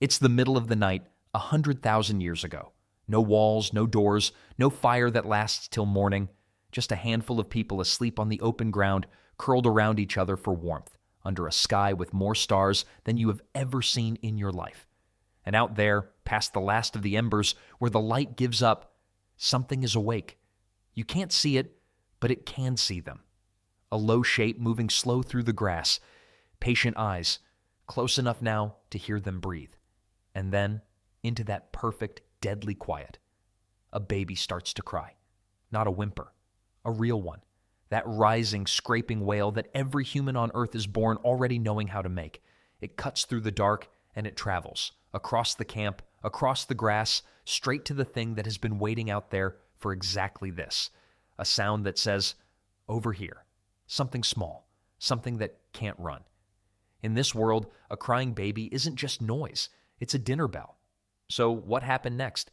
It's the middle of the night, 100,000 years ago. No walls, no doors, no fire that lasts till morning, just a handful of people asleep on the open ground, curled around each other for warmth, under a sky with more stars than you have ever seen in your life. And out there, past the last of the embers, where the light gives up, something is awake. You can't see it, but it can see them. A low shape moving slow through the grass, patient eyes, close enough now to hear them breathe. And then, into that perfect, deadly quiet, a baby starts to cry. Not a whimper, a real one. That rising, scraping wail that every human on earth is born already knowing how to make. It cuts through the dark and it travels, across the camp, across the grass, straight to the thing that has been waiting out there for exactly this. A sound that says, over here. Something small, something that can't run. In this world, a crying baby isn't just noise, it's a dinner bell. So what happened next?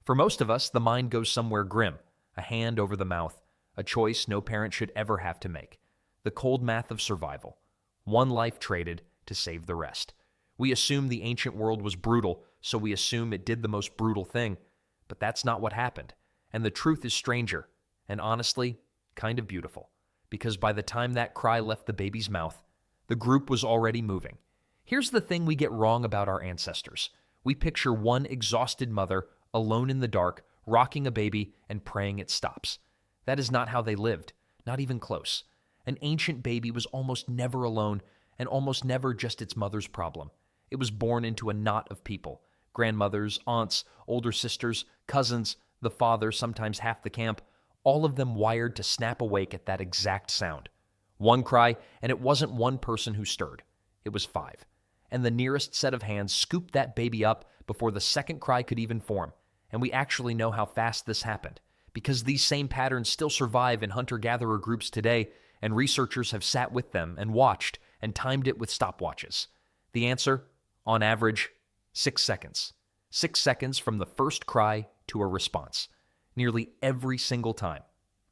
For most of us, the mind goes somewhere grim, a hand over the mouth, a choice no parent should ever have to make. The cold math of survival. One life traded to save the rest. We assume the ancient world was brutal, so we assume it did the most brutal thing. But that's not what happened. And the truth is stranger, and honestly, kind of beautiful. Because by the time that cry left the baby's mouth, the group was already moving. Here's the thing we get wrong about our ancestors. We picture one exhausted mother, alone in the dark, rocking a baby and praying it stops. That is not how they lived, not even close. An ancient baby was almost never alone and almost never just its mother's problem. It was born into a knot of people, grandmothers, aunts, older sisters, cousins, the father, sometimes half the camp, all of them wired to snap awake at that exact sound. One cry, and it wasn't one person who stirred. It was 5. And the nearest set of hands scooped that baby up before the second cry could even form. And we actually know how fast this happened, because these same patterns still survive in hunter-gatherer groups today, and researchers have sat with them and watched and timed it with stopwatches. The answer, on average, 6 seconds. 6 seconds from the first cry to a response. Nearly every single time.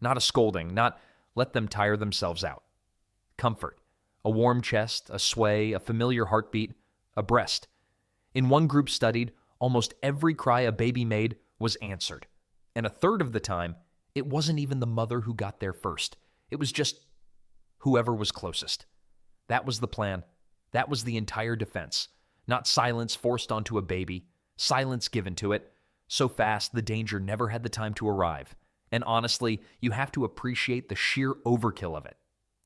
Not a scolding, not let them tire themselves out. Comfort. A warm chest, a sway, a familiar heartbeat, a breast. In one group studied, almost every cry a baby made was answered. And a third of the time, it wasn't even the mother who got there first. It was just whoever was closest. That was the plan. That was the entire defense. Not silence forced onto a baby, silence given to it. So fast, the danger never had the time to arrive. And honestly, you have to appreciate the sheer overkill of it.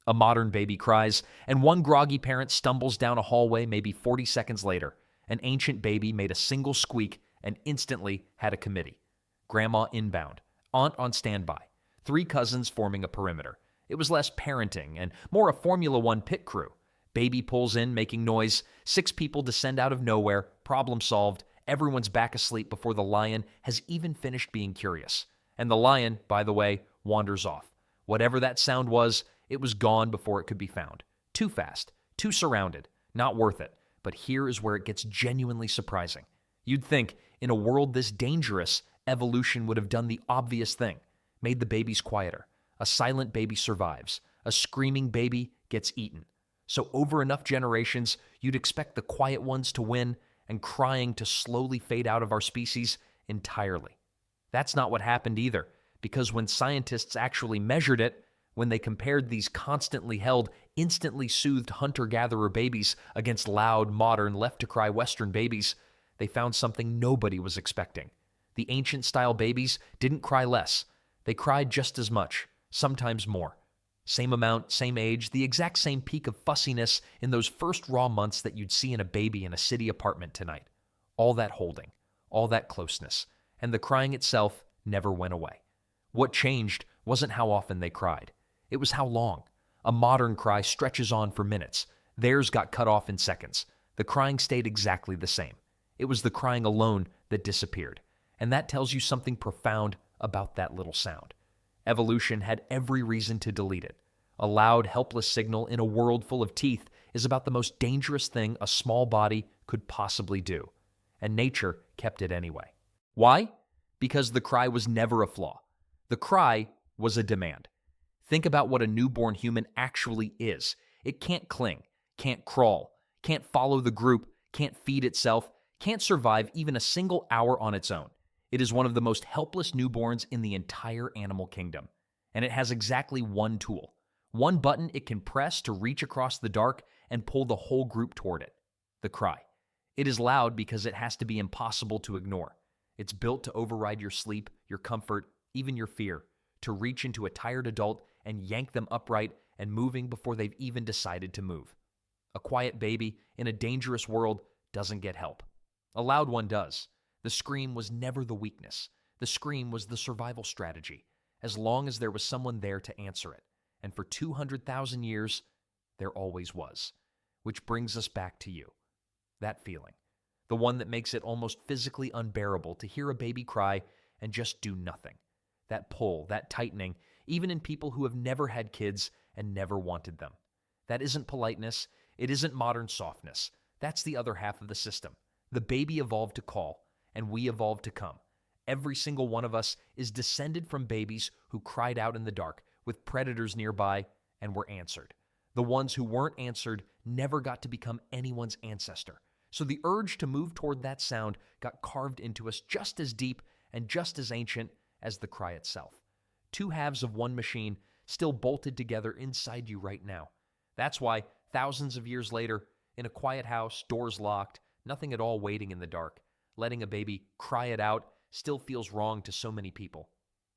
A modern baby cries, and one groggy parent stumbles down a hallway maybe 40 seconds later. An ancient baby made a single squeak and instantly had a committee. Grandma inbound, aunt on standby, 3 cousins forming a perimeter. It was less parenting and more a Formula One pit crew. Baby pulls in, making noise. 6 people descend out of nowhere, problem solved. Everyone's back asleep before the lion has even finished being curious. And the lion, by the way, wanders off. Whatever that sound was, it was gone before it could be found. Too fast, too surrounded, not worth it. But here is where it gets genuinely surprising. You'd think, in a world this dangerous, evolution would have done the obvious thing, made the babies quieter. A silent baby survives. A screaming baby gets eaten. So over enough generations, you'd expect the quiet ones to win and crying to slowly fade out of our species entirely. That's not what happened either, because when scientists actually measured it, when they compared these constantly held, instantly soothed hunter-gatherer babies against loud, modern, left-to-cry Western babies, they found something nobody was expecting. The ancient-style babies didn't cry less. They cried just as much, sometimes more. Same amount, same age, the exact same peak of fussiness in those first raw months that you'd see in a baby in a city apartment tonight. All that holding, all that closeness, and the crying itself never went away. What changed wasn't how often they cried. It was how long. A modern cry stretches on for minutes. Theirs got cut off in seconds. The crying stayed exactly the same. It was the crying alone that disappeared. And that tells you something profound about that little sound. Evolution had every reason to delete it. A loud, helpless signal in a world full of teeth is about the most dangerous thing a small body could possibly do. And nature kept it anyway. Why? Because the cry was never a flaw. The cry was a demand. Think about what a newborn human actually is. It can't cling, can't crawl, can't follow the group, can't feed itself, can't survive even a single hour on its own. It is one of the most helpless newborns in the entire animal kingdom. And it has exactly one tool, one button it can press to reach across the dark and pull the whole group toward it: the cry. It is loud because it has to be impossible to ignore. It's built to override your sleep, your comfort, even your fear, to reach into a tired adult and yank them upright and moving before they've even decided to move. A quiet baby in a dangerous world doesn't get help. A loud one does. The scream was never the weakness. The scream was the survival strategy, as long as there was someone there to answer it. And for 200,000 years, there always was. Which brings us back to you. That feeling. The one that makes it almost physically unbearable to hear a baby cry and just do nothing. That pull, that tightening, even in people who have never had kids and never wanted them. That isn't politeness. It isn't modern softness. That's the other half of the system. The baby evolved to call, and we evolved to come. Every single one of us is descended from babies who cried out in the dark with predators nearby and were answered. The ones who weren't answered never got to become anyone's ancestor. So the urge to move toward that sound got carved into us just as deep and just as ancient as the cry itself. Two halves of one machine still bolted together inside you right now. That's why, thousands of years later, in a quiet house, doors locked, nothing at all waiting in the dark, letting a baby cry it out still feels wrong to so many people.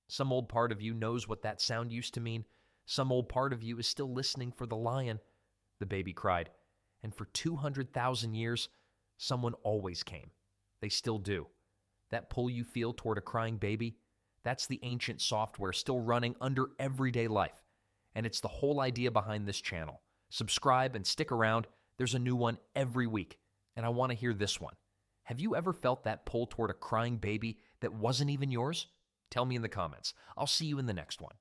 Some old part of you knows what that sound used to mean. Some old part of you is still listening for the lion. The baby cried. And for 200,000 years, someone always came. They still do. That pull you feel toward a crying baby, that's the ancient software still running under everyday life. And it's the whole idea behind this channel. Subscribe and stick around. There's a new one every week. And I want to hear this one. Have you ever felt that pull toward a crying baby that wasn't even yours? Tell me in the comments. I'll see you in the next one.